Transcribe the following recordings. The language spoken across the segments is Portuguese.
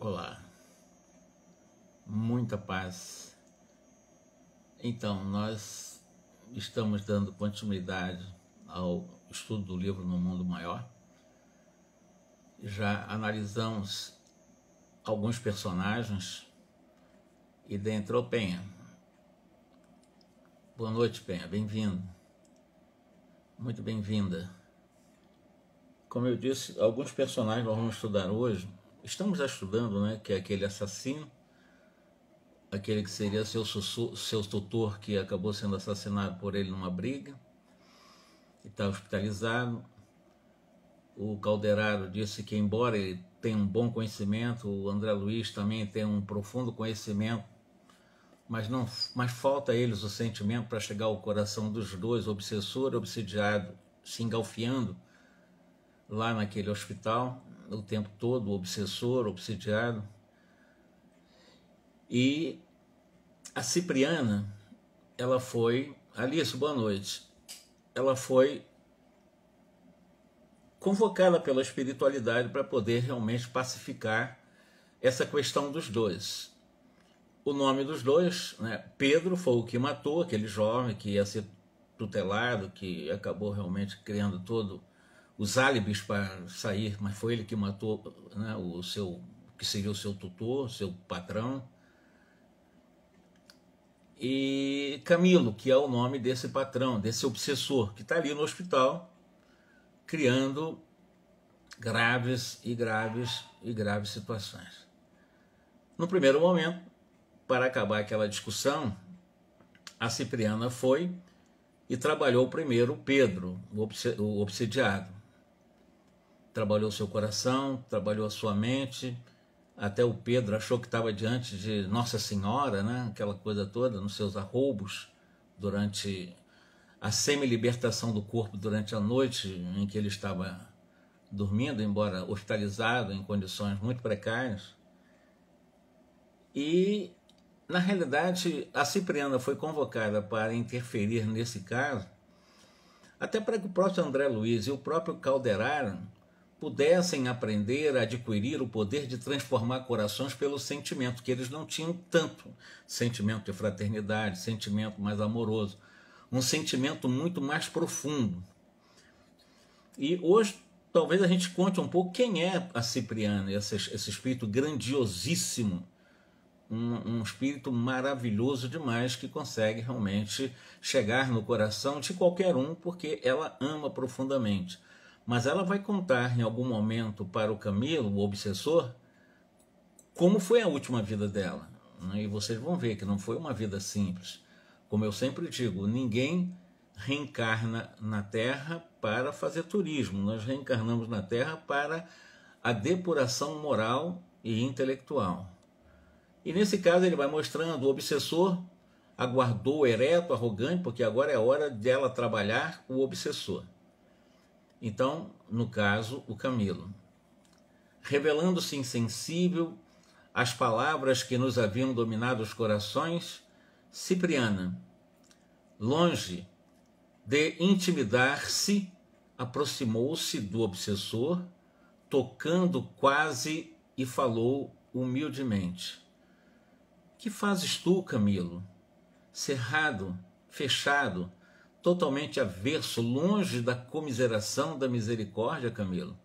Olá, muita paz. Então, nós estamos dando continuidade ao estudo do livro No Mundo Maior. Já analisamos alguns personagens e dentro o Penha. Boa noite, Penha, bem-vindo. Muito bem-vinda. Como eu disse, alguns personagens nós vamos estudar hoje. Estamos já estudando, né, que é aquele assassino, aquele que seria seu tutor, que acabou sendo assassinado por ele numa briga, e está hospitalizado. O Calderaro disse que, embora ele tenha um bom conhecimento, o André Luiz também tem um profundo conhecimento, mas falta a eles o sentimento para chegar ao coração dos dois, obsessor e obsidiado, se engalfiando lá naquele hospital o tempo todo, o obsessor, obsidiado. E a Cipriana, ela foi, Alice, boa noite, ela foi convocada pela espiritualidade para poder realmente pacificar essa questão dos dois. O nome dos dois, né, Pedro foi o que matou aquele jovem que ia ser tutelado, que acabou realmente criando todos os álibis para sair, mas foi ele que matou, né, que seria o seu tutor, seu patrão. E Camilo, que é o nome desse patrão, desse obsessor, que está ali no hospital, criando graves situações. No primeiro momento, para acabar aquela discussão, a Cipriana foi e trabalhou primeiro Pedro, o obsidiado. Trabalhou seu coração, trabalhou a sua mente. Até o Pedro achou que estava diante de Nossa Senhora, né? Aquela coisa toda, nos seus arroubos, durante a semi-libertação do corpo, durante a noite em que ele estava dormindo, embora hospitalizado, em condições muito precárias. E, na realidade, a Cipriana foi convocada para interferir nesse caso, até para que o próprio André Luiz e o próprio Calderaro pudessem aprender a adquirir o poder de transformar corações pelo sentimento, que eles não tinham tanto sentimento de fraternidade, sentimento mais amoroso, um sentimento muito mais profundo. E hoje talvez a gente conte um pouco quem é a Cipriana, esse espírito grandiosíssimo, um espírito maravilhoso demais, que consegue realmente chegar no coração de qualquer um, porque ela ama profundamente. Mas ela vai contar em algum momento para o Camilo, o obsessor, como foi a última vida dela. E vocês vão ver que não foi uma vida simples. Como eu sempre digo, ninguém reencarna na Terra para fazer turismo. Nós reencarnamos na Terra para a depuração moral e intelectual. E nesse caso ele vai mostrando o obsessor aguardou ereto, arrogante, porque agora é hora dela trabalhar o obsessor. Então, no caso, o Camilo, revelando-se insensível às palavras que nos haviam dominado os corações, Cipriana, longe de intimidar-se, aproximou-se do obsessor, tocando quase, e falou humildemente: que fazes tu, Camilo? Cerrado, fechado, totalmente averso, longe da comiseração, da misericórdia, Camilo.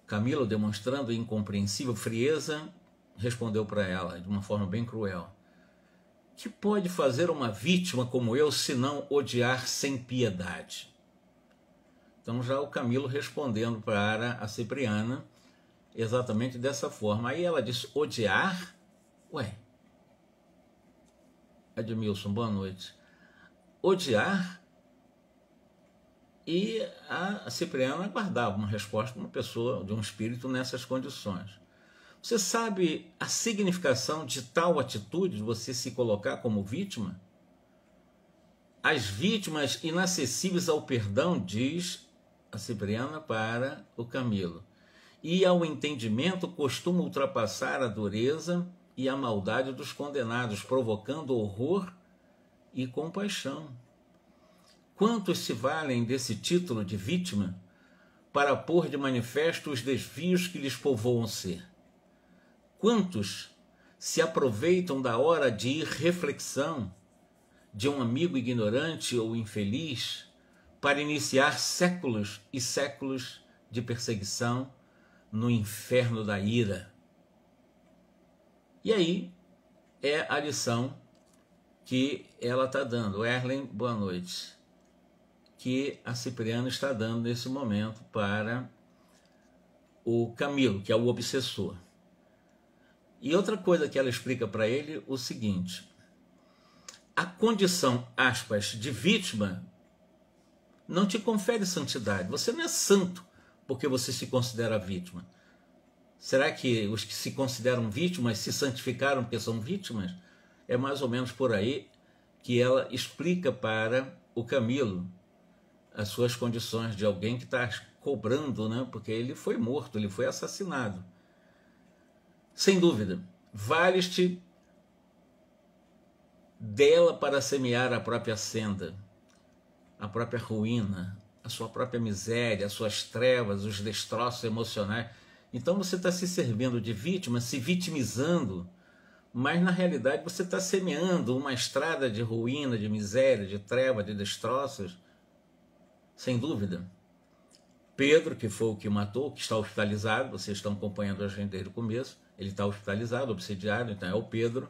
Camilo, demonstrando incompreensível frieza, respondeu para ela de uma forma bem cruel: que pode fazer uma vítima como eu senão odiar sem piedade? Então já o Camilo respondendo para a Cipriana exatamente dessa forma. Aí ela disse: odiar? Ué, Edmilson, boa noite. Odiar? E a Cipriana aguardava uma resposta de uma pessoa, de um espírito nessas condições. Você sabe a significação de tal atitude, de você se colocar como vítima? As vítimas inacessíveis ao perdão, diz a Cipriana para o Camilo, e ao entendimento costumam ultrapassar a dureza e a maldade dos condenados, provocando horror e compaixão. Quantos se valem desse título de vítima para pôr de manifesto os desvios que lhes povoam ser? quantos se aproveitam da hora de irreflexão de um amigo ignorante ou infeliz para iniciar séculos e séculos de perseguição no inferno da ira. E aí é a lição que ela está dando. Erlen, boa noite. Que a Cipriana está dando nesse momento para o Camilo, que é o obsessor. E outra coisa que ela explica para ele, o seguinte: a condição, aspas, de vítima não te confere santidade. Você não é santo porque você se considera vítima. Será que os que se consideram vítimas se santificaram porque são vítimas? É mais ou menos por aí que ela explica para o Camilo as suas condições de alguém que está cobrando, né? Porque ele foi morto, ele foi assassinado. Sem dúvida, vales-te dela para semear a própria senda, a própria ruína, a sua própria miséria, as suas trevas, os destroços emocionais. Então você está se servindo de vítima, se vitimizando, mas na realidade você está semeando uma estrada de ruína, de miséria, de treva, de destroços, sem dúvida. Pedro, que foi o que matou, que está hospitalizado, vocês estão acompanhando a gente desde o começo, ele está hospitalizado, obsidiado, então é o Pedro.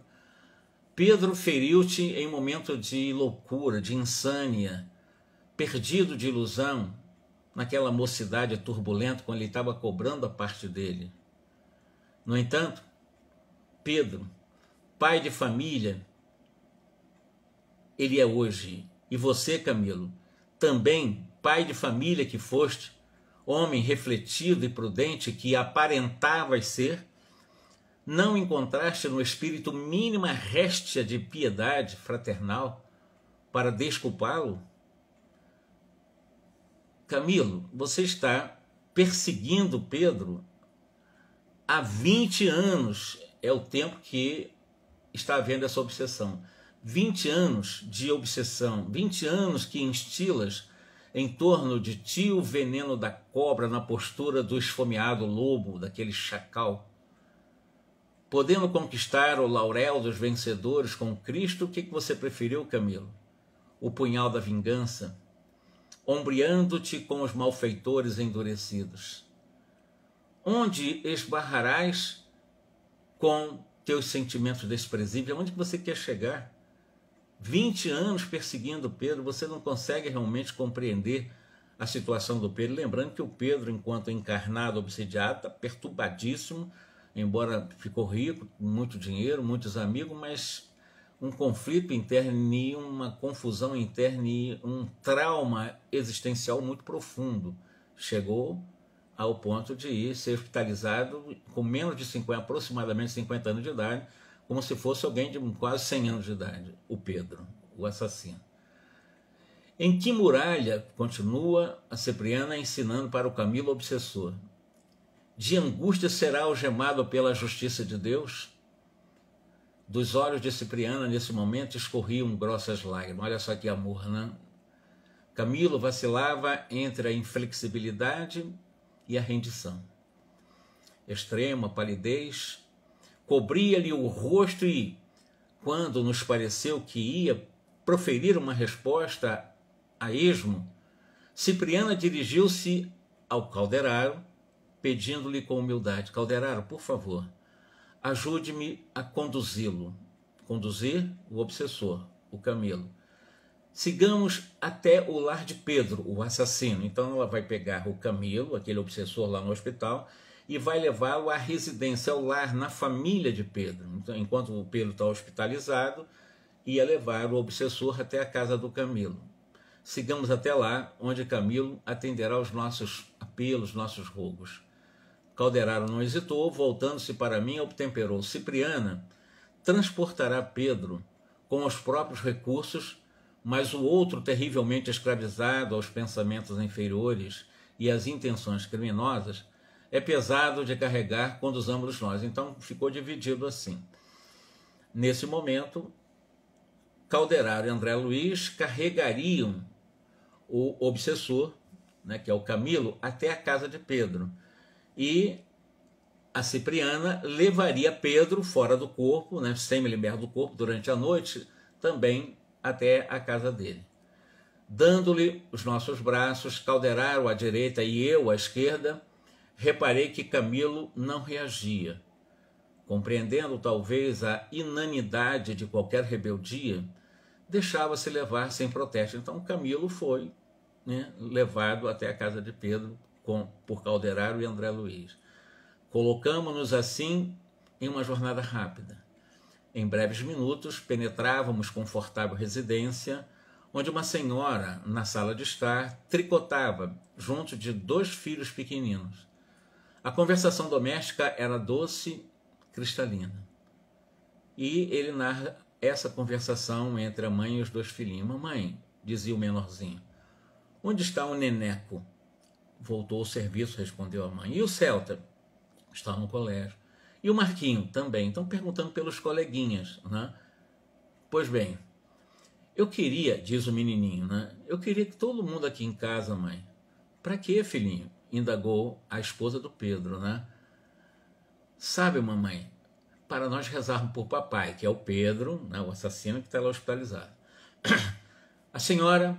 Pedro feriu-te em momento de loucura, de insânia, perdido de ilusão, naquela mocidade turbulenta, quando ele estava cobrando a parte dele. No entanto, Pedro, pai de família, ele é hoje. E você, Camilo, também pai de família que foste, homem refletido e prudente que aparentavas ser, não encontraste no espírito mínima réstia de piedade fraternal para desculpá-lo? Camilo, você está perseguindo Pedro há 20 anos, é o tempo que está havendo essa obsessão. 20 anos de obsessão, 20 anos que instilas em torno de ti o veneno da cobra na postura do esfomeado lobo, daquele chacal. Podendo conquistar o laurel dos vencedores com Cristo, o que você preferiu, Camilo? O punhal da vingança, ombreando-te com os malfeitores endurecidos. Onde esbarrarás com teus sentimentos desprezíveis? Onde você quer chegar? 20 anos perseguindo Pedro, você não consegue realmente compreender a situação do Pedro. Lembrando que o Pedro, enquanto encarnado, obsidiado, está perturbadíssimo, embora ficou rico, com muito dinheiro, muitos amigos, mas um conflito interno e uma confusão interna e um trauma existencial muito profundo. Chegou ao ponto de ir ser hospitalizado com menos de 50, aproximadamente 50 anos de idade, como se fosse alguém de quase 100 anos de idade, o Pedro, o assassino. Em que muralha, continua a Cipriana ensinando para o Camilo obsessor, de angústia será algemado pela justiça de Deus? Dos olhos de Cipriana, nesse momento, escorriam grossas lágrimas. Olha só que amor, né? Camilo vacilava entre a inflexibilidade e a rendição. Extrema palidez cobria-lhe o rosto e, quando nos pareceu que ia proferir uma resposta a esmo, Cipriana dirigiu-se ao Calderaro, pedindo-lhe com humildade: Calderaro, por favor, ajude-me a conduzi-lo. Conduzir o obsessor, o Camilo. Sigamos até o lar de Pedro, o assassino. Então ela vai pegar o Camilo, aquele obsessor lá no hospital, e vai levá-lo à residência, ao lar, na família de Pedro. Então, enquanto o Pedro está hospitalizado, ia levar o obsessor até a casa do Camilo. Sigamos até lá, onde Camilo atenderá aos nossos apelos, nossos rogos. Calderaro não hesitou, voltando-se para mim, obtemperou: Cipriana transportará Pedro com os próprios recursos, mas o outro, terrivelmente escravizado aos pensamentos inferiores e às intenções criminosas, é pesado de carregar, conduzamos nós. Então ficou dividido assim. Nesse momento, Calderaro e André Luiz carregariam o obsessor, né, que é o Camilo, até a casa de Pedro. E a Cipriana levaria Pedro fora do corpo, né, semi-liberto do corpo, durante a noite, também até a casa dele. Dando-lhe os nossos braços, Calderaro à direita e eu à esquerda, reparei que Camilo não reagia. Compreendendo talvez a inanidade de qualquer rebeldia, deixava-se levar sem protesto. Então Camilo foi, né, levado até a casa de Pedro por Calderaro e André Luiz. Colocamo-nos assim em uma jornada rápida. Em breves minutos penetrávamos confortável residência, onde uma senhora, na sala de estar, tricotava junto de 2 filhos pequeninos. A conversação doméstica era doce, cristalina. E ele narra essa conversação entre a mãe e os 2 filhinhos. Mamãe, dizia o menorzinho, onde está o Neneco? Voltou ao serviço, respondeu a mãe. E o Celta? Está no colégio. E o Marquinho? Também. Estão perguntando pelos coleguinhas, né? Pois bem, eu queria, diz o menininho, né? Eu queria que todo mundo aqui em casa, mãe. Para quê, filhinho? Indagou a esposa do Pedro, né? Sabe, mamãe, para nós rezarmos por papai, que é o Pedro, né, o assassino que está lá hospitalizado. A senhora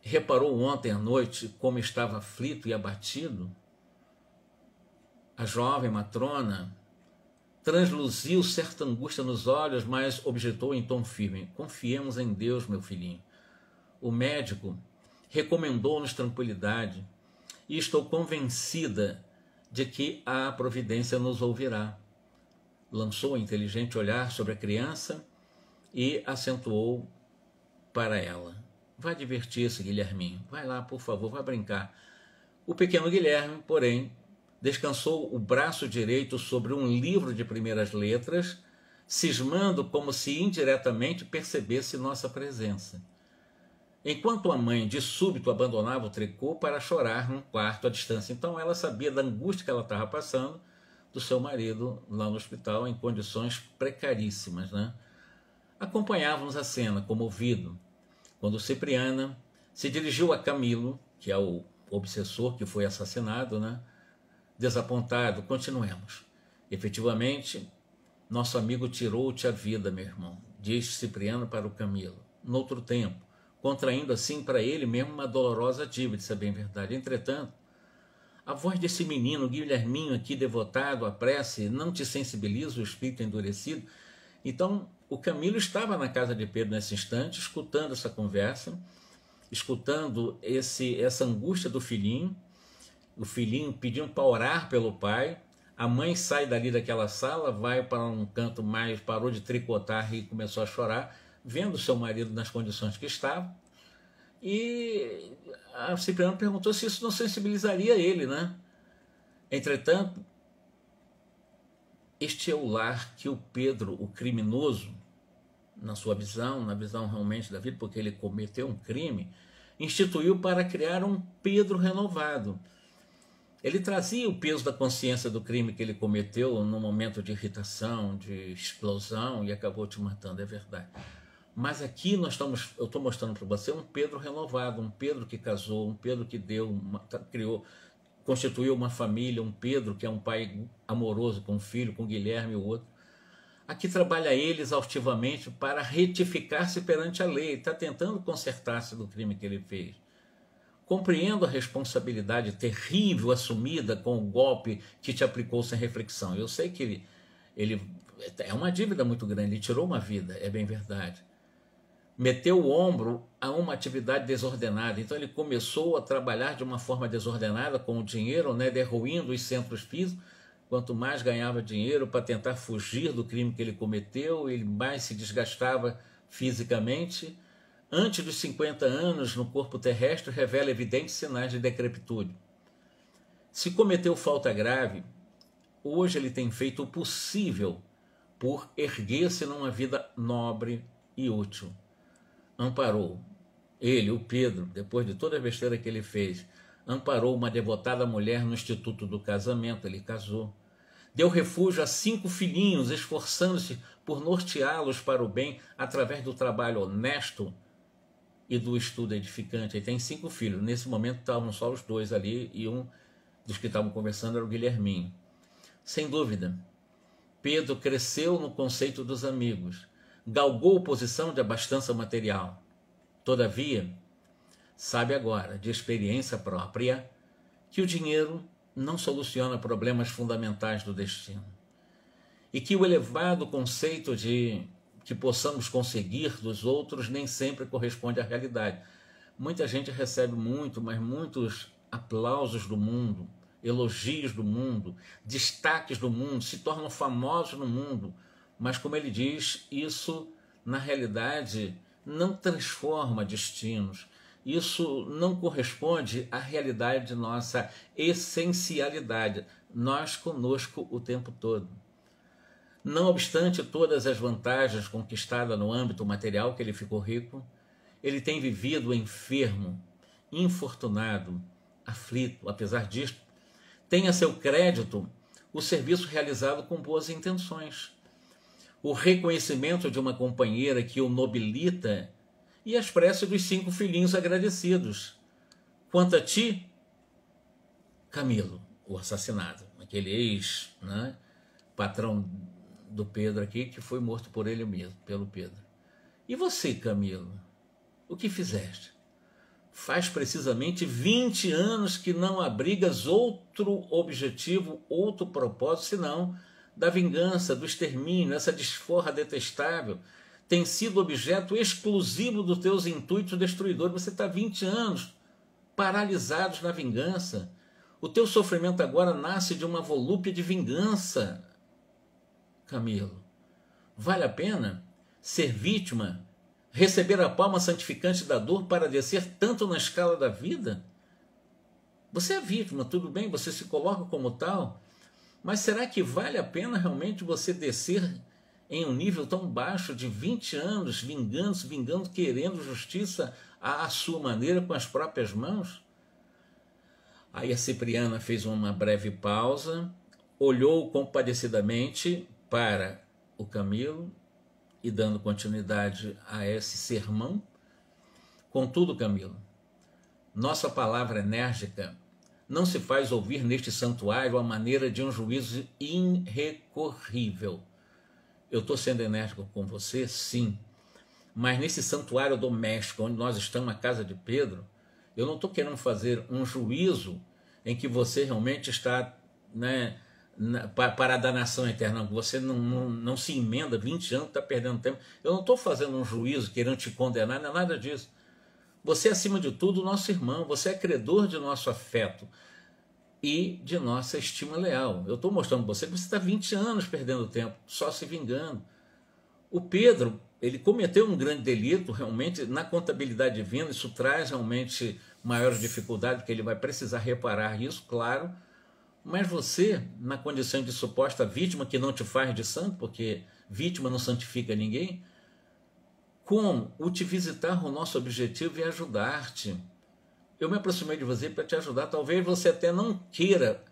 reparou ontem à noite como estava aflito e abatido? A jovem matrona transluziu certa angústia nos olhos, mas objetou em tom firme: confiemos em Deus, meu filhinho. O médico recomendou-nos tranquilidade e estou convencida de que a providência nos ouvirá. Lançou um inteligente olhar sobre a criança e acentuou para ela: vai divertir-se, Guilherminho. Vai lá, por favor, vai brincar. O pequeno Guilherme, porém, descansou o braço direito sobre um livro de primeiras letras, cismando como se indiretamente percebesse nossa presença. Enquanto a mãe, de súbito, abandonava o tricô para chorar num quarto à distância. Então ela sabia da angústia que ela estava passando do seu marido lá no hospital, em condições precaríssimas, né? Acompanhávamos a cena, comovido, quando Cipriana se dirigiu a Camilo, que é o obsessor que foi assassinado, né? Desapontado, continuemos. Efetivamente, nosso amigo tirou-te a vida, meu irmão, diz Cipriano para o Camilo. Noutro tempo, contraindo assim para ele mesmo uma dolorosa dívida, isso é bem verdade. Entretanto, a voz desse menino, Guilherminho, aqui devotado à prece, não te sensibiliza o espírito endurecido? Então, o Camilo estava na casa de Pedro nesse instante, escutando essa conversa, escutando essa angústia do filhinho, o filhinho pedindo para orar pelo pai. A mãe sai dali daquela sala, vai para um canto mais, parou de tricotar e começou a chorar, vendo seu marido nas condições que estava. E a Cipriano perguntou se isso não sensibilizaria ele, né? Entretanto, este é o lar que o Pedro, o criminoso, na sua visão, na visão realmente da vida, porque ele cometeu um crime, instituiu para criar um Pedro renovado. Ele trazia o peso da consciência do crime que ele cometeu no momento de irritação, de explosão, e acabou te matando, é verdade. Mas aqui eu estou mostrando para você um Pedro renovado, um Pedro que casou, um Pedro que constituiu uma família, um Pedro que é um pai amoroso com um filho, com Guilherme e o outro. Aqui trabalha ele exaustivamente para retificar-se perante a lei, está tentando consertar-se do crime que ele fez. Compreendo a responsabilidade terrível assumida com o golpe que te aplicou sem reflexão. Eu sei que ele é uma dívida muito grande, ele tirou uma vida, é bem verdade. Meteu o ombro a uma atividade desordenada, então ele começou a trabalhar de uma forma desordenada com o dinheiro, né, derruindo os centros físicos. Quanto mais ganhava dinheiro para tentar fugir do crime que ele cometeu, ele mais se desgastava fisicamente. Antes dos 50 anos, no corpo terrestre, revela evidentes sinais de decrepitude. Se cometeu falta grave, hoje ele tem feito o possível por erguer-se numa vida nobre e útil. Amparou, ele, o Pedro, depois de toda a besteira que ele fez, amparou uma devotada mulher no instituto do casamento, ele casou. Deu refúgio a 5 filhinhos, esforçando-se por norteá-los para o bem através do trabalho honesto e do estudo edificante. Ele tem 5 filhos. Nesse momento estavam só os 2 ali e um dos que estavam conversando era o Guilherminho. Sem dúvida, Pedro cresceu no conceito dos amigos, galgou posição de abastança material. Todavia, sabe agora, de experiência própria, que o dinheiro não soluciona problemas fundamentais do destino. E que o elevado conceito de que possamos conseguir dos outros nem sempre corresponde à realidade. Muita gente recebe muito, mas muitos aplausos do mundo, elogios do mundo, destaques do mundo, se tornam famosos no mundo, mas como ele diz, isso na realidade não transforma destinos, isso não corresponde à realidade de nossa essencialidade, nós conosco o tempo todo. Não obstante todas as vantagens conquistadas no âmbito material que ele ficou rico, ele tem vivido enfermo, infortunado, aflito. Apesar disto, tem a seu crédito o serviço realizado com boas intenções, o reconhecimento de uma companheira que o nobilita e as preces dos 5 filhinhos agradecidos. Quanto a ti, Camilo, o assassinado, aquele ex-patrão do Pedro aqui, que foi morto por ele mesmo, pelo Pedro. E você, Camilo, o que fizeste? Faz precisamente 20 anos que não abrigas outro objetivo, outro propósito, senão da vingança, do extermínio. Essa desforra detestável tem sido objeto exclusivo dos teus intuitos destruidores. Você está 20 anos paralisados na vingança. O teu sofrimento agora nasce de uma volúpia de vingança. Camilo, vale a pena ser vítima, receber a palma santificante da dor para descer tanto na escala da vida? Você é vítima, tudo bem, você se coloca como tal, mas será que vale a pena realmente você descer em um nível tão baixo de 20 anos, vingando, querendo justiça à sua maneira, com as próprias mãos? Aí a Cipriana fez uma breve pausa, olhou compadecidamente para o Camilo e dando continuidade a esse sermão. Contudo, Camilo, nossa palavra enérgica não se faz ouvir neste santuário à maneira de um juízo irrecorrível. Eu estou sendo enérgico com você, sim, mas nesse santuário doméstico onde nós estamos, na casa de Pedro, eu não estou querendo fazer um juízo em que você realmente está, para a danação eterna. Você não se emenda 20 anos, está perdendo tempo. Eu não estou fazendo um juízo querendo te condenar, não é nada disso. Você é, acima de tudo, nosso irmão, você é credor de nosso afeto e de nossa estima leal. Eu estou mostrando para você que você está 20 anos perdendo tempo, só se vingando. O Pedro, ele cometeu um grande delito, realmente, na contabilidade divina. Isso traz realmente maiores dificuldades, porque ele vai precisar reparar isso, claro. Mas você, na condição de suposta vítima, que não te faz de santo, porque vítima não santifica ninguém, como o te visitar, o nosso objetivo é ajudar-te. Eu me aproximei de você para te ajudar. Talvez você até não queira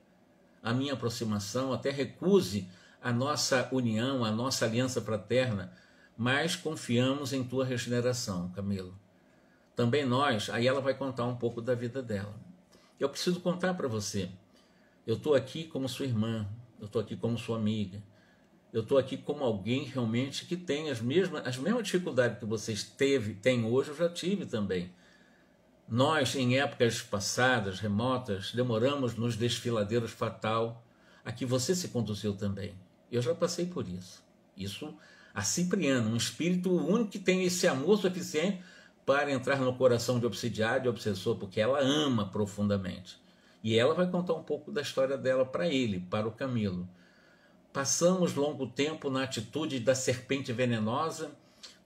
a minha aproximação, até recuse a nossa união, a nossa aliança fraterna, mas confiamos em tua regeneração, Camilo. Também nós, aí ela vai contar um pouco da vida dela. Eu preciso contar para você. Eu estou aqui como sua irmã, eu estou aqui como sua amiga, eu estou aqui como alguém realmente que tem as mesmas dificuldades que vocês têm hoje, eu já tive também. Nós, em épocas passadas, remotas, demoramos nos desfiladeiros fatal, a que você se conduziu também. Eu já passei por isso. Isso, a Cipriana, um espírito único que tem esse amor suficiente para entrar no coração de obsidiário, de obsessor, porque ela ama profundamente. E ela vai contar um pouco da história dela para ele, para o Camilo. Passamos longo tempo na atitude da serpente venenosa,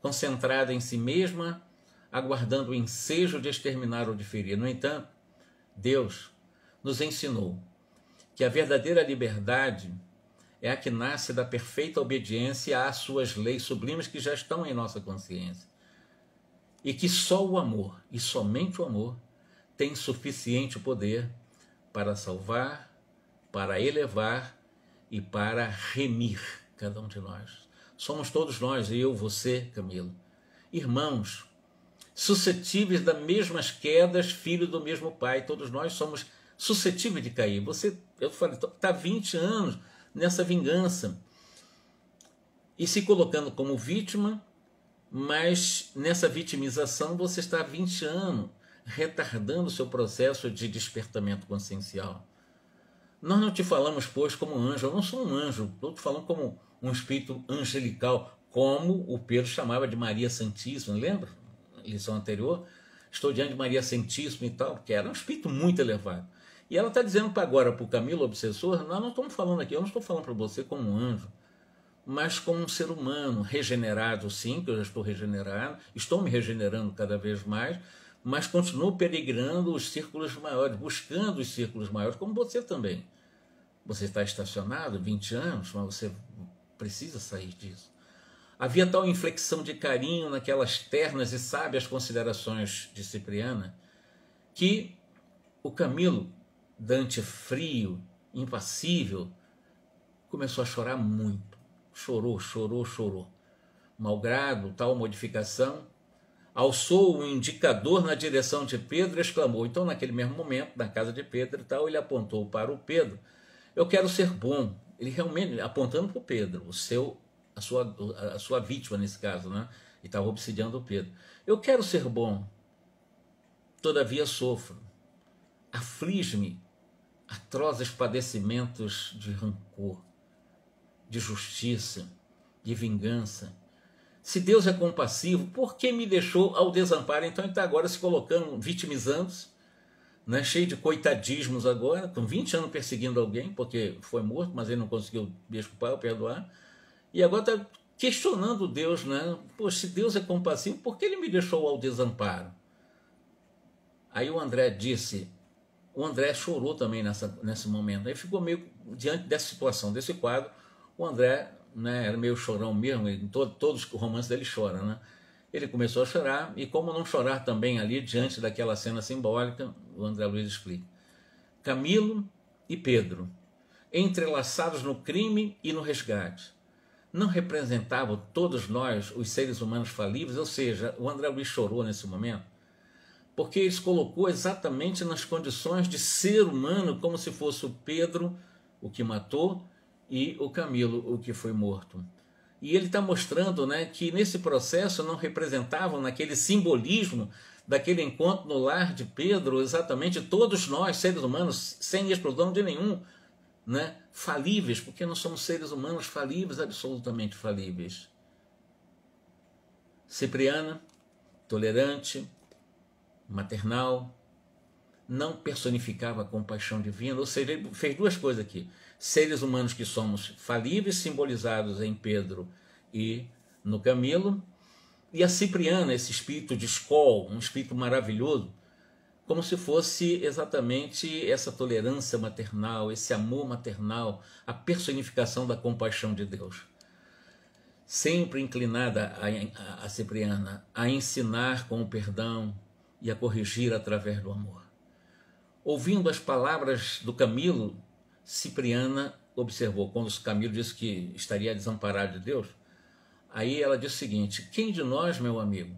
concentrada em si mesma, aguardando o ensejo de exterminar ou de ferir. No entanto, Deus nos ensinou que a verdadeira liberdade é a que nasce da perfeita obediência às suas leis sublimes que já estão em nossa consciência. E que só o amor, e somente o amor, tem suficiente poder para salvar, para elevar e para remir cada um de nós. Somos todos nós, eu, você, Camilo, irmãos, suscetíveis das mesmas quedas, filhos do mesmo pai. Todos nós somos suscetíveis de cair. Eu falei, está 20 anos nessa vingança e se colocando como vítima, mas nessa vitimização você está há 20 anos retardando o seu processo de despertamento consciencial. Nós não te falamos, pois, como anjo. Eu não sou um anjo, estou te falando como um espírito angelical, como o Pedro chamava de Maria Santíssima, lembra? Na lição anterior, estou diante de Maria Santíssima e tal, porque era um espírito muito elevado. E ela está dizendo para agora, para o Camilo, obsessor, nós não estamos falando aqui, eu não estou falando para você como um anjo, mas como um ser humano, regenerado sim, que eu já estou regenerado, estou me regenerando cada vez mais, mas continuo peregrinando os círculos maiores, buscando os círculos maiores, como você também. Você está estacionado 20 anos, mas você precisa sair disso. Havia tal inflexão de carinho naquelas ternas e sábias considerações de Cipriana, que o Camilo, Dante frio, impassível, começou a chorar muito. Chorou. Malgrado tal modificação, alçou um indicador na direção de Pedro e exclamou. Então, naquele mesmo momento, na casa de Pedro e tal, ele apontou para o Pedro. Eu quero ser bom. Ele realmente, apontando para o Pedro, a sua vítima nesse caso, né? E estava obsidiando o Pedro. Eu quero ser bom, todavia sofro. Aflige-me atrozes padecimentos de rancor, de justiça, de vingança. Se Deus é compassivo, por que me deixou ao desamparo? Então ele está agora se colocando, vitimizando-se, né? Cheio de coitadismos agora, com 20 anos perseguindo alguém, porque foi morto, mas ele não conseguiu desculpar ou perdoar. E agora está questionando Deus, né? Pô, se Deus é compassivo, por que ele me deixou ao desamparo? Aí o André chorou também nesse momento. Aí ficou meio diante dessa situação, desse quadro. O André, né, era meio chorão mesmo, todos os romances dele choram, né? Ele começou a chorar, e como não chorar também ali, diante daquela cena simbólica, o André Luiz explica. Camilo e Pedro, entrelaçados no crime e no resgate, não representavam todos nós, os seres humanos falíveis? Ou seja, o André Luiz chorou nesse momento, porque ele se colocou exatamente nas condições de ser humano, como se fosse o Pedro, o que matou, e o Camilo, o que foi morto. E ele está mostrando, né, que nesse processo não representavam, naquele simbolismo daquele encontro no lar de Pedro, exatamente todos nós, seres humanos, sem exclusão de nenhum, né, falíveis, porque nós somos seres humanos falíveis, absolutamente falíveis. Cipriana, tolerante, maternal, não personificava a compaixão divina, ou seja, ele fez duas coisas aqui. Seres humanos que somos falíveis, simbolizados em Pedro e no Camilo, e a Cipriana, esse espírito de escol, um espírito maravilhoso, como se fosse exatamente essa tolerância maternal, esse amor maternal, a personificação da compaixão de Deus. Sempre inclinada a Cipriana a ensinar com o perdão e a corrigir através do amor. Ouvindo as palavras do Camilo, Cipriana observou, quando o Camilo disse que estaria desamparado de Deus, aí ela disse o seguinte: quem de nós, meu amigo,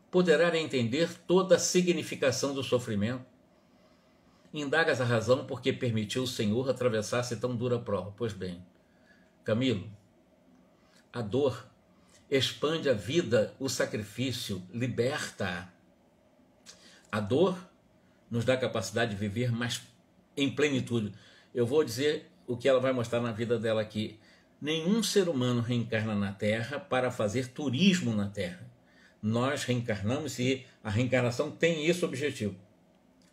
poderá entender toda a significação do sofrimento? Indagas a razão porque permitiu o Senhor atravessar-se tão dura prova. Pois bem, Camilo, a dor expande a vida, o sacrifício liberta. A dor nos dá a capacidade de viver mais em plenitude. Eu vou dizer o que ela vai mostrar na vida dela aqui. Nenhum ser humano reencarna na Terra para fazer turismo na Terra. Nós reencarnamos e a reencarnação tem esse objetivo.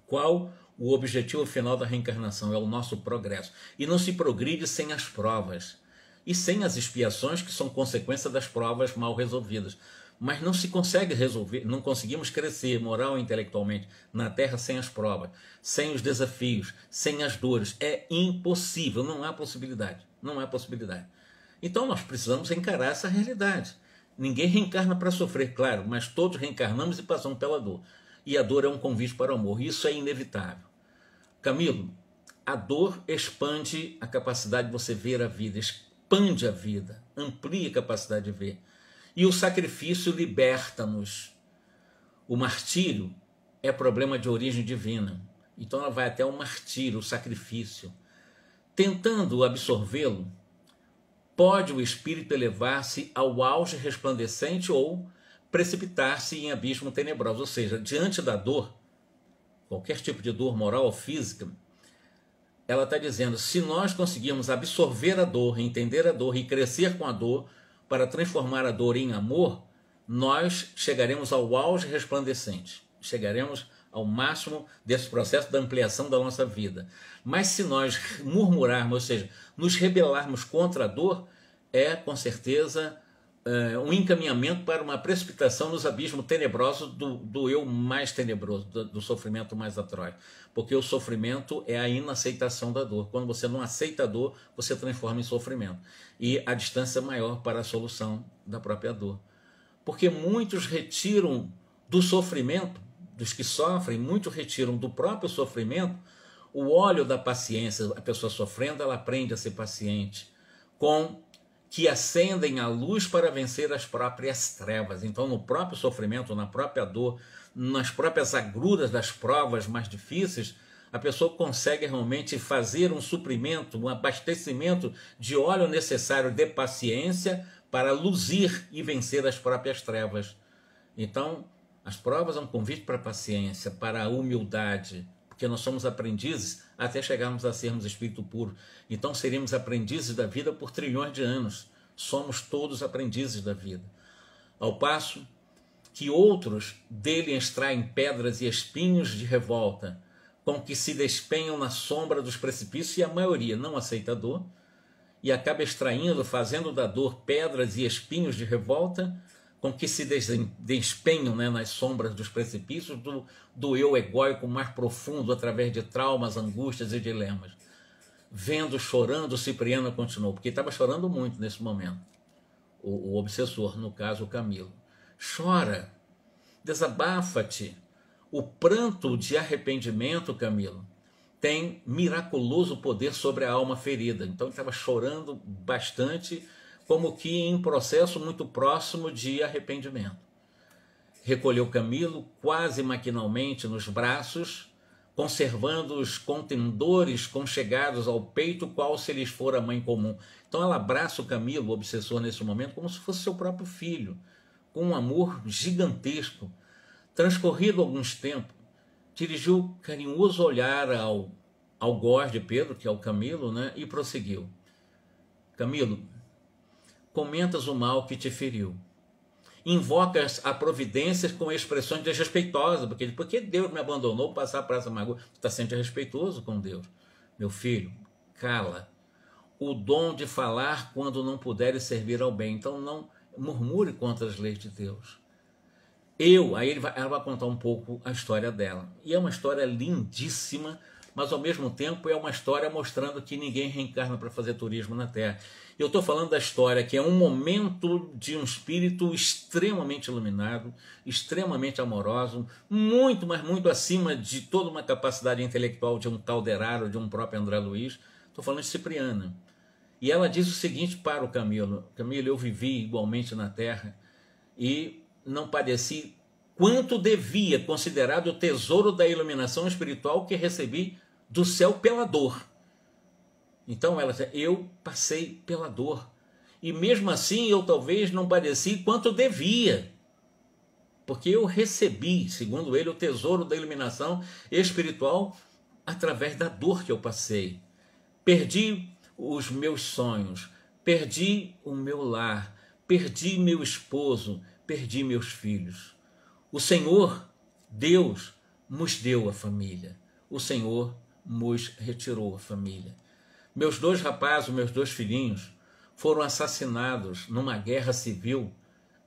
Qual o objetivo final da reencarnação? É o nosso progresso. E não se progride sem as provas e sem as expiações, que são consequência das provas mal resolvidas. Mas não se consegue resolver, não conseguimos crescer moral e intelectualmente na Terra sem as provas, sem os desafios, sem as dores. É impossível, não há possibilidade. Não há possibilidade. Então nós precisamos encarar essa realidade. Ninguém reencarna para sofrer, claro, mas todos reencarnamos e passamos pela dor. E a dor é um convite para o amor. Isso é inevitável. Camilo, a dor expande a capacidade de você ver a vida, expande a vida, amplia a capacidade de ver. E o sacrifício liberta-nos. O martírio é problema de origem divina. Então ela vai até o martírio, o sacrifício. Tentando absorvê-lo, pode o espírito elevar-se ao auge resplandecente ou precipitar-se em abismo tenebroso. Ou seja, diante da dor, qualquer tipo de dor moral ou física, ela está dizendo, se nós conseguirmos absorver a dor, entender a dor e crescer com a dor para transformar a dor em amor, nós chegaremos ao auge resplandecente, chegaremos ao máximo desse processo da ampliação da nossa vida. Mas se nós murmurarmos, ou seja, nos rebelarmos contra a dor, é com certeza um encaminhamento para uma precipitação nos abismos tenebrosos do eu mais tenebroso, do sofrimento mais atroz. Porque o sofrimento é a inaceitação da dor. Quando você não aceita a dor, você transforma em sofrimento. E a distância é maior para a solução da própria dor. Porque muitos retiram do sofrimento, dos que sofrem, muitos retiram do próprio sofrimento o óleo da paciência. A pessoa sofrendo, ela aprende a ser paciente, que acendem a luz para vencer as próprias trevas. Então, no próprio sofrimento, na própria dor, nas próprias agruras das provas mais difíceis, a pessoa consegue realmente fazer um suprimento, um abastecimento de óleo necessário de paciência para luzir e vencer as próprias trevas. Então, as provas são um convite para a paciência, para a humildade, porque nós somos aprendizes até chegarmos a sermos espírito puro. Então seremos aprendizes da vida por trilhões de anos. Somos todos aprendizes da vida. Ao passo que outros dele extraem pedras e espinhos de revolta, com que se despenham na sombra dos precipícios, e a maioria não aceita a dor, e acaba extraindo, fazendo da dor pedras e espinhos de revolta, com que se despenham, né, nas sombras dos precipícios do eu egóico mais profundo, através de traumas, angústias e dilemas. Vendo, chorando, Cipriano continuou, porque estava chorando muito nesse momento, o obsessor, no caso o Camilo. Chora, desabafa-te. O pranto de arrependimento, Camilo, tem miraculoso poder sobre a alma ferida. Então ele estava chorando bastante, como que em processo muito próximo de arrependimento. Recolheu Camilo quase maquinalmente nos braços, conservando os contendores conchegados ao peito, qual se lhes fora mãe comum. Então ela abraça o Camilo, o obsessor, nesse momento, como se fosse seu próprio filho, com um amor gigantesco. Transcorrido alguns tempos, dirigiu carinhoso olhar ao algoz de Pedro, que é o Camilo, né, e prosseguiu. Camilo, comentas o mal que te feriu. Invocas a providência com expressões desrespeitosas, porque Deus me abandonou, passar por essa amargura. Você está sendo respeitoso com Deus. Meu filho, cala. O dom de falar quando não puderes servir ao bem. Então não murmure contra as leis de Deus. Aí ela vai contar um pouco a história dela. E é uma história lindíssima, mas ao mesmo tempo é uma história mostrando que ninguém reencarna para fazer turismo na Terra. Eu estou falando da história que é um momento de um espírito extremamente iluminado, extremamente amoroso, muito, mas muito acima de toda uma capacidade intelectual de um Calderaro, de um próprio André Luiz. Estou falando de Cipriana. E ela diz o seguinte para o Camilo. Camilo, eu vivi igualmente na Terra e não padeci quanto devia, considerado o tesouro da iluminação espiritual que recebi do céu pela dor. Então ela diz, eu passei pela dor. E mesmo assim eu talvez não padeci quanto devia. Porque eu recebi, segundo ele, o tesouro da iluminação espiritual através da dor que eu passei. Perdi os meus sonhos, perdi o meu lar, perdi meu esposo, perdi meus filhos. O Senhor, Deus, nos deu a família. O Senhor nos retirou a família. Meus dois rapazes, meus dois filhinhos, foram assassinados numa guerra civil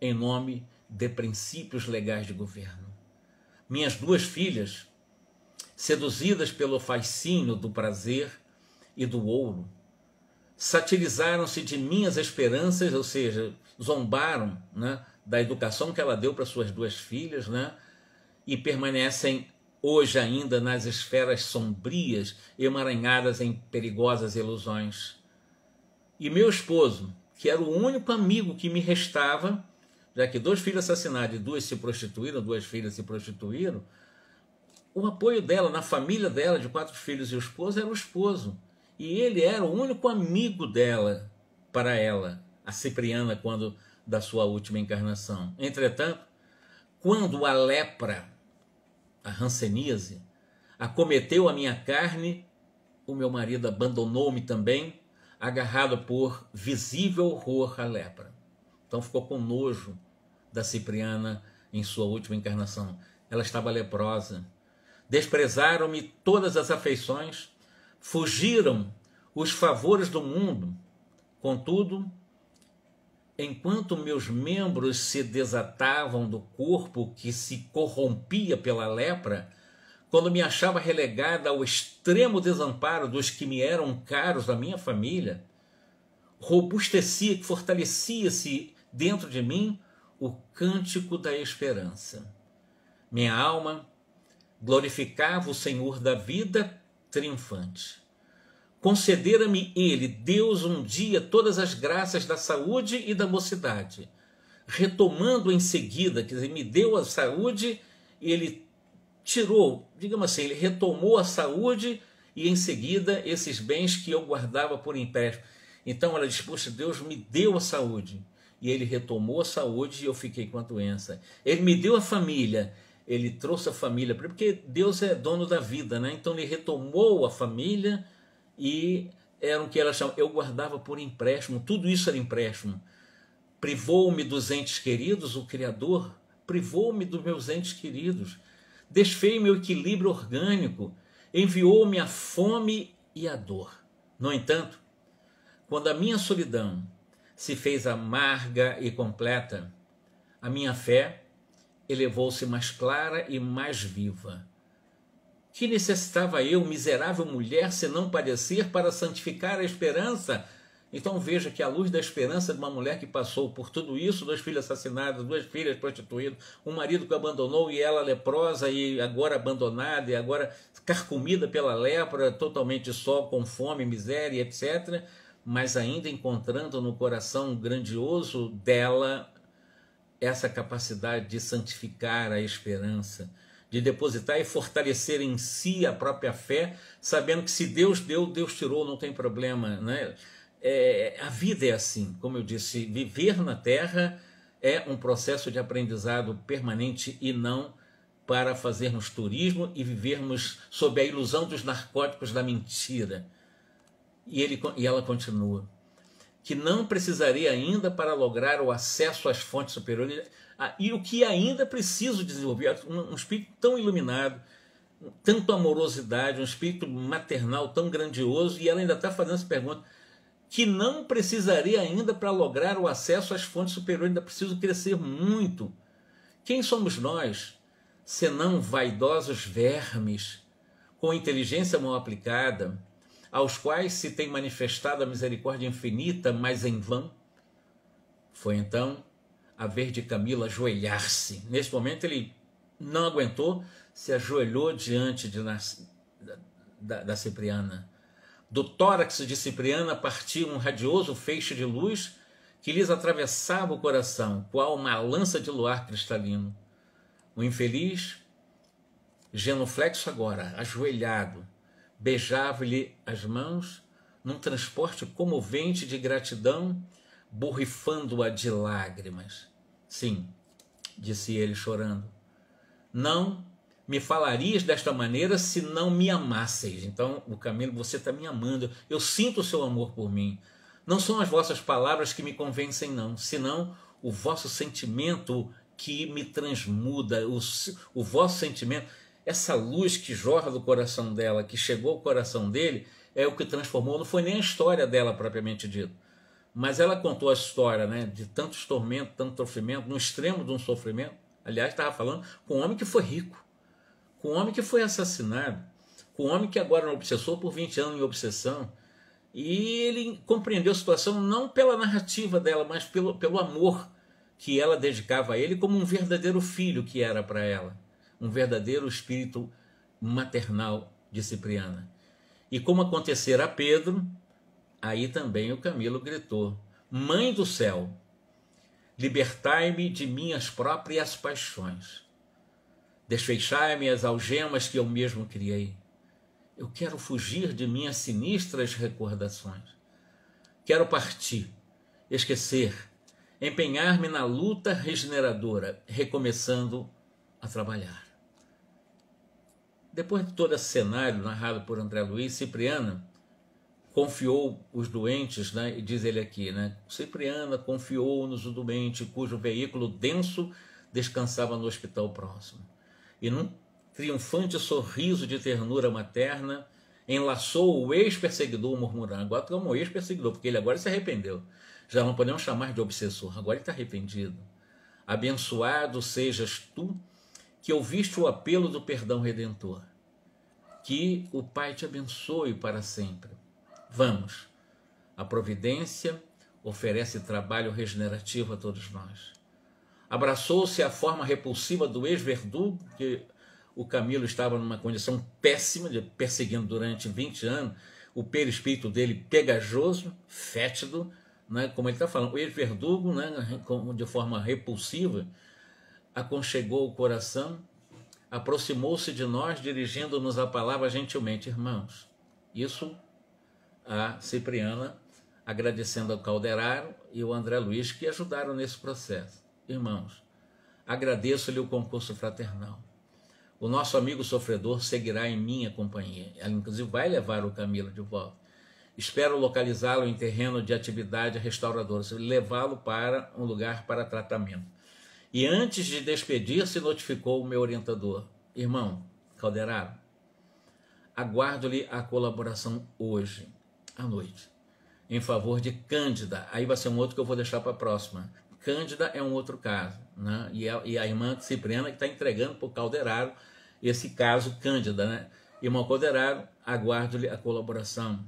em nome de princípios legais de governo. Minhas duas filhas, seduzidas pelo fascínio do prazer e do ouro, satirizaram-se de minhas esperanças, ou seja, zombaram, né, da educação que ela deu para suas duas filhas, né, e permanecem hoje ainda nas esferas sombrias, emaranhadas em perigosas ilusões. E meu esposo, que era o único amigo que me restava, já que dois filhos assassinados e duas filhas se prostituíram, o apoio dela, na família dela, de 4 filhos e o esposo, era o esposo. E ele era o único amigo dela, para ela, a Cipriana, quando da sua última encarnação. Entretanto, quando a lepra, a hanseníase, acometeu a minha carne, o meu marido abandonou-me também, agarrado por visível horror à lepra. Então ficou com nojo da Cipriana em sua última encarnação. Ela estava leprosa. Desprezaram-me todas as afeições, fugiram os favores do mundo. Contudo, enquanto meus membros se desatavam do corpo que se corrompia pela lepra, quando me achava relegada ao extremo desamparo dos que me eram caros da minha família, robustecia, fortalecia-se dentro de mim o cântico da esperança. Minha alma glorificava o Senhor da vida triunfante. Concedera-me ele, Deus, um dia todas as graças da saúde e da mocidade, retomando em seguida, quer dizer, me deu a saúde e ele tirou, digamos assim, ele retomou a saúde e em seguida esses bens que eu guardava por empréstimo. Então ela disse, poxa, Deus me deu a saúde e ele retomou a saúde e eu fiquei com a doença. Ele me deu a família, ele trouxe a família, porque Deus é dono da vida, né? Então ele retomou a família e era o que ela chama, eu guardava por empréstimo, tudo isso era empréstimo. Privou-me dos entes queridos, o Criador privou-me dos meus entes queridos, desfez meu equilíbrio orgânico, enviou-me a fome e a dor. No entanto, quando a minha solidão se fez amarga e completa, a minha fé elevou-se mais clara e mais viva. Que necessitava eu, miserável mulher, se não padecer para santificar a esperança? Então veja que a luz da esperança de uma mulher que passou por tudo isso, 2 filhos assassinados, 2 filhas prostituídas, um marido que abandonou e ela leprosa e agora abandonada e agora carcomida pela lepra, totalmente só, com fome, miséria, etc., mas ainda encontrando no coração grandioso dela essa capacidade de santificar a esperança, de depositar e fortalecer em si a própria fé, sabendo que se Deus deu, Deus tirou, não tem problema, né? A vida é assim, como eu disse, viver na Terra é um processo de aprendizado permanente e não para fazermos turismo e vivermos sob a ilusão dos narcóticos da mentira. E ela continua, que não precisaria ainda para lograr o acesso às fontes superiores, e o que ainda preciso desenvolver, um espírito tão iluminado, tanto amorosidade, um espírito maternal tão grandioso, e ela ainda está fazendo essa pergunta, que não precisaria ainda para lograr o acesso às fontes superiores, ainda preciso crescer muito. Quem somos nós, senão vaidosos vermes, com inteligência mal aplicada, aos quais se tem manifestado a misericórdia infinita, mas em vão? Foi então a vez de Camilo ajoelhar-se. Nesse momento ele não aguentou, se ajoelhou diante da Cipriana. Do tórax de Cipriana partia um radioso feixe de luz que lhes atravessava o coração, qual uma lança de luar cristalino. O infeliz, genuflexo agora, ajoelhado, beijava-lhe as mãos num transporte comovente de gratidão, borrifando-a de lágrimas. Sim, disse ele chorando, não me falarias desta maneira se não me amasseis. Então, o Camilo, você está me amando, eu sinto o seu amor por mim. Não são as vossas palavras que me convencem, não, senão o vosso sentimento que me transmuda, o vosso sentimento. Essa luz que jorra do coração dela, que chegou ao coração dele, é o que transformou. Não foi nem a história dela propriamente dito, mas ela contou a história, né, de tantos tormentos, tanto sofrimento, no extremo de um sofrimento. Aliás, estava falando com um homem que foi rico, com um homem que foi assassinado, com um homem que agora é um obsessor por 20 anos em obsessão. E ele compreendeu a situação não pela narrativa dela, mas pelo amor que ela dedicava a ele, como um verdadeiro filho que era para ela. Um verdadeiro espírito maternal de Cipriana. E como acontecer a Pedro, aí também o Camilo gritou, Mãe do céu, libertai-me de minhas próprias paixões. Desfeixai-me as algemas que eu mesmo criei. Eu quero fugir de minhas sinistras recordações. Quero partir, esquecer, empenhar-me na luta regeneradora, recomeçando a trabalhar. Depois de todo esse cenário narrado por André Luiz, Cipriana confiou os doentes, né, e diz ele aqui, né, Cipriana confiou-nos o doente cujo veículo denso descansava no hospital próximo. E num triunfante sorriso de ternura materna, enlaçou o ex-perseguidor murmurando. Agora tu é um ex-perseguidor, porque ele agora se arrependeu. Já não podemos chamar de obsessor, agora ele está arrependido. Abençoado sejas tu, que ouviste o apelo do perdão redentor. Que o Pai te abençoe para sempre. Vamos, a providência oferece trabalho regenerativo a todos nós. Abraçou-se a forma repulsiva do ex-verdugo, que o Camilo estava numa condição péssima, de perseguindo durante 20 anos, o perispírito dele pegajoso, fétido, né, como ele está falando, o ex-verdugo, né, de forma repulsiva, aconchegou o coração, aproximou-se de nós, dirigindo-nos a palavra gentilmente, irmãos. Isso a Cipriana, agradecendo ao Calderaro e ao André Luiz, que ajudaram nesse processo. Irmãos, agradeço-lhe o concurso fraternal. O nosso amigo sofredor seguirá em minha companhia. Ela, inclusive, vai levar o Camilo de volta. Espero localizá-lo em terreno de atividade restauradora, levá-lo para um lugar para tratamento. E antes de despedir-se, notificou o meu orientador. Irmão Calderaro, aguardo-lhe a colaboração hoje, à noite, em favor de Cândida. Aí vai ser um outro que eu vou deixar para a próxima. Cândida é um outro caso, né? E a irmã Cipriana que está entregando para o Calderaro esse caso Cândida, né? Irmão Calderaro, aguardo-lhe a colaboração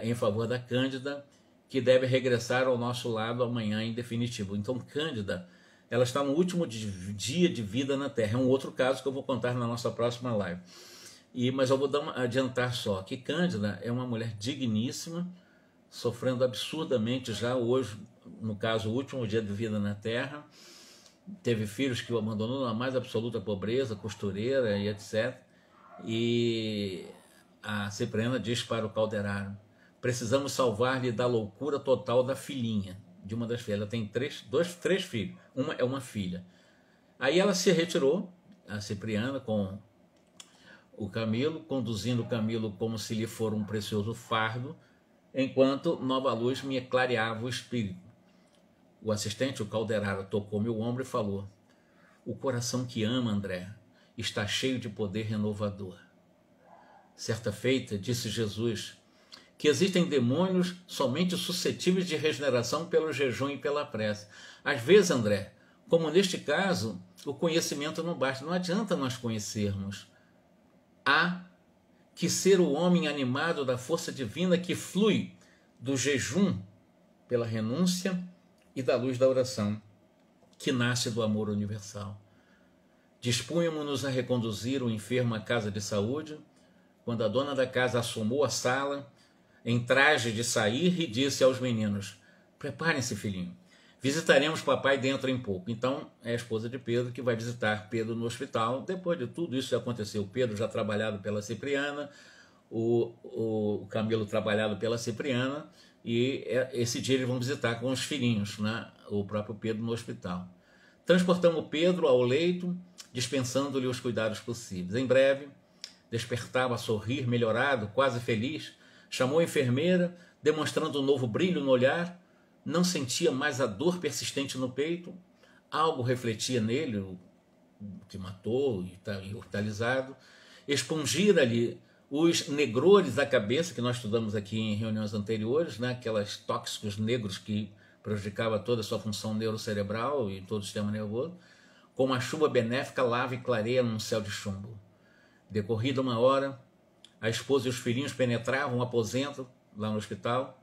em favor da Cândida, que deve regressar ao nosso lado amanhã em definitivo. Então, Cândida, ela está no último dia de vida na Terra. É um outro caso que eu vou contar na nossa próxima live. Mas eu vou adiantar só que Cândida é uma mulher digníssima, sofrendo absurdamente já hoje, no caso, o último dia de vida na Terra. Teve filhos que o abandonou na mais absoluta pobreza, costureira e etc. E a Cipriana diz para o Calderaro, precisamos salvar-lhe da loucura total da filhinha, de uma das filhas. Ela tem três filhos, uma é uma filha. Aí ela se retirou, a Cipriana, com o Camilo, conduzindo o Camilo como se lhe for um precioso fardo, enquanto Nova Luz me clareava o espírito. O assistente, o Calderaro, tocou meu ombro e falou, o coração que ama, André, está cheio de poder renovador. Certa feita, disse Jesus, que existem demônios somente suscetíveis de regeneração pelo jejum e pela prece. Às vezes, André, como neste caso, o conhecimento não basta. Não adianta nós conhecermos. Há que ser o homem animado da força divina que flui do jejum pela renúncia e da luz da oração, que nasce do amor universal. Dispunhamos-nos a reconduzir o enfermo à casa de saúde, quando a dona da casa assomou a sala, em traje de sair, e disse aos meninos, preparem-se, filhinho, visitaremos papai dentro em pouco. Então, é a esposa de Pedro que vai visitar Pedro no hospital. Depois de tudo isso aconteceu, Pedro já trabalhado pela Cipriana, o Camilo trabalhado pela Cipriana, e esse dia eles vão visitar com os filhinhos, né, o próprio Pedro no hospital. Transportamos Pedro ao leito, dispensando-lhe os cuidados possíveis. Em breve, despertava a sorrir, melhorado, quase feliz, chamou a enfermeira, demonstrando um novo brilho no olhar, não sentia mais a dor persistente no peito, algo refletia nele, o que matou e está imortalizado, expungira-lhe os negrores da cabeça, que nós estudamos aqui em reuniões anteriores, né? Aquelas tóxicos negros que prejudicavam toda a sua função neurocerebral e todo o sistema nervoso, com uma chuva benéfica lava e clareia num céu de chumbo. Decorrida uma hora, a esposa e os filhinhos penetravam o aposento lá no hospital,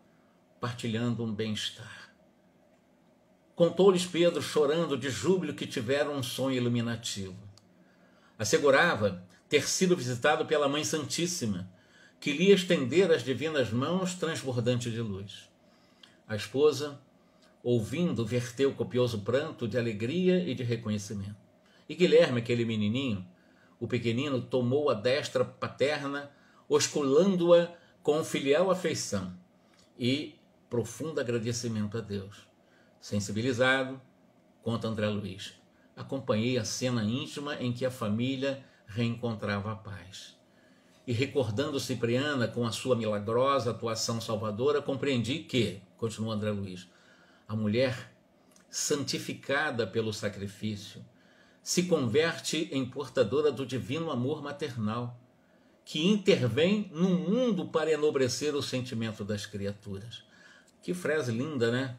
partilhando um bem-estar. Contou-lhes Pedro, chorando de júbilo, que tiveram um sonho iluminativo. Assegurava ter sido visitado pela Mãe Santíssima, que lhe estendera as divinas mãos transbordantes de luz. A esposa, ouvindo, verteu copioso pranto de alegria e de reconhecimento. E Guilherme, aquele menininho, o pequenino, tomou a destra paterna, osculando-a com filial afeição, e profundo agradecimento a Deus. Sensibilizado, conta André Luiz, acompanhei a cena íntima em que a família reencontrava a paz. E recordando Cipriana com a sua milagrosa atuação salvadora, compreendi que, continua André Luiz, a mulher, santificada pelo sacrifício, se converte em portadora do divino amor maternal, que intervém no mundo para enobrecer o sentimento das criaturas. Que frase linda, né?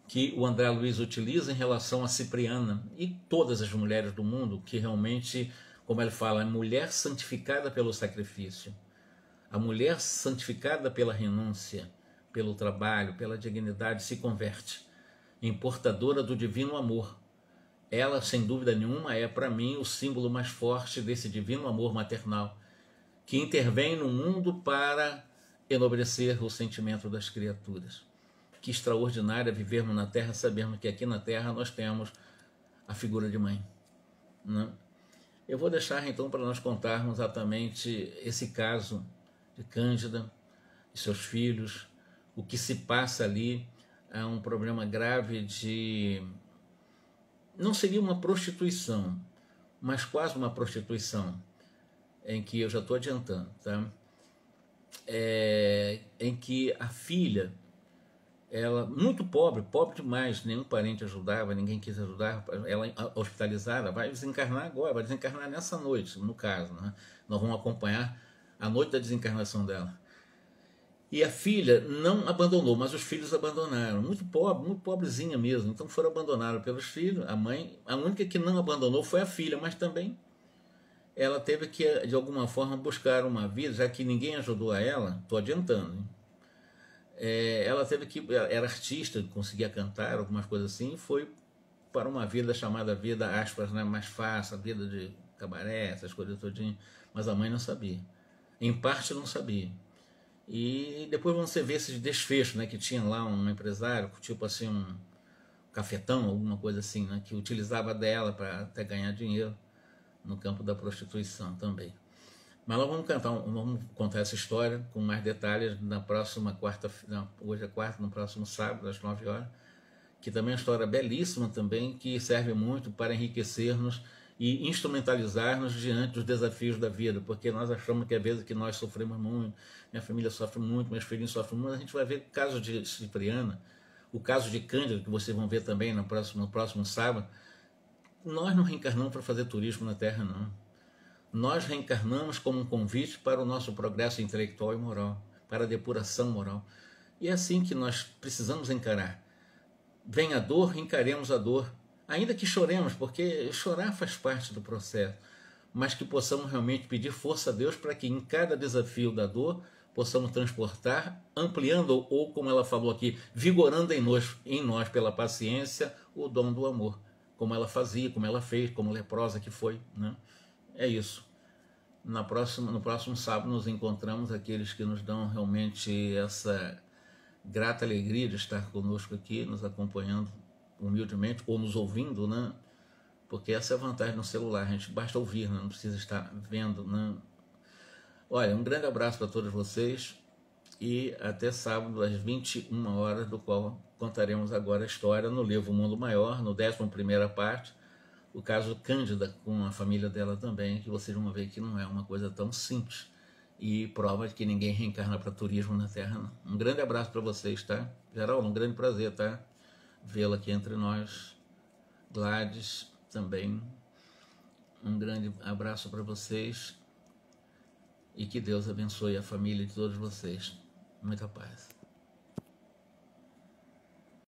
Que o André Luiz utiliza em relação a Cipriana e todas as mulheres do mundo, que realmente, como ele fala, é mulher santificada pelo sacrifício, a mulher santificada pela renúncia, pelo trabalho, pela dignidade, se converte em portadora do divino amor. Ela, sem dúvida nenhuma, é para mim o símbolo mais forte desse divino amor maternal, que intervém no mundo para enobrecer o sentimento das criaturas. Que extraordinário é vivermos na Terra, sabermos que aqui na Terra nós temos a figura de mãe, né? Eu vou deixar então para nós contarmos exatamente esse caso de Cândida e seus filhos, o que se passa ali. É um problema grave de... não seria uma prostituição, mas quase uma prostituição, em que eu já estou adiantando, tá? Em que a filha, ela muito pobre, pobre demais, nenhum parente ajudava, ninguém quis ajudar, ela hospitalizada, vai desencarnar agora, vai desencarnar nessa noite, no caso, né? Nós vamos acompanhar a noite da desencarnação dela. E a filha não abandonou, mas os filhos abandonaram. Muito pobre, muito pobrezinha mesmo. Então foram abandonados pelos filhos. A mãe, a única que não abandonou foi a filha, mas também ela teve que, de alguma forma, buscar uma vida, já que ninguém ajudou a ela. Estou adiantando, hein? Ela teve que, era artista, conseguia cantar, algumas coisas assim, e foi para uma vida chamada vida, aspas, né, mais fácil, a vida de cabaré, essas coisas todinhas. Mas a mãe não sabia. Em parte não sabia. E depois você vê esses desfechos, né, que tinha lá um empresário, tipo assim, um cafetão, alguma coisa assim, né, que utilizava dela para até ganhar dinheiro no campo da prostituição também. Mas nós vamos contar essa história com mais detalhes na próxima quarta-feira, hoje é quarta, no próximo sábado, às 9 horas, que também é uma história belíssima também, que serve muito para enriquecer-nos e instrumentalizar-nos diante dos desafios da vida, porque nós achamos que às vezes que nós sofremos muito, minha família sofre muito, meus filhinhos sofrem muito. A gente vai ver o caso de Cipriana, o caso de Cândida, que vocês vão ver também no próximo sábado. Nós não reencarnamos para fazer turismo na Terra, não. Nós reencarnamos como um convite para o nosso progresso intelectual e moral, para a depuração moral. E é assim que nós precisamos encarar. Vem a dor, encaremos a dor, ainda que choremos, porque chorar faz parte do processo, mas que possamos realmente pedir força a Deus para que em cada desafio da dor possamos transportar, ampliando ou, como ela falou aqui, vigorando em nós pela paciência, o dom do amor, como ela fazia, como ela fez, como leprosa que foi, né? É isso. No próximo sábado nos encontramos, aqueles que nos dão realmente essa grata alegria de estar conosco aqui, nos acompanhando humildemente, ou nos ouvindo, né? Porque essa é a vantagem no celular, a gente basta ouvir, né? Não precisa estar vendo, né? Olha, um grande abraço para todos vocês e até sábado às 21 horas, do qual contaremos agora a história no livro Mundo Maior, no 11ª parte, o caso Cândida com a família dela também, que vocês vão ver que não é uma coisa tão simples e prova de que ninguém reencarna para turismo na Terra, não. Um grande abraço para vocês, tá? Geraldo, um grande prazer, tá? Vê-la aqui entre nós. Gladys também, um grande abraço para vocês e que Deus abençoe a família de todos vocês. Muita paz.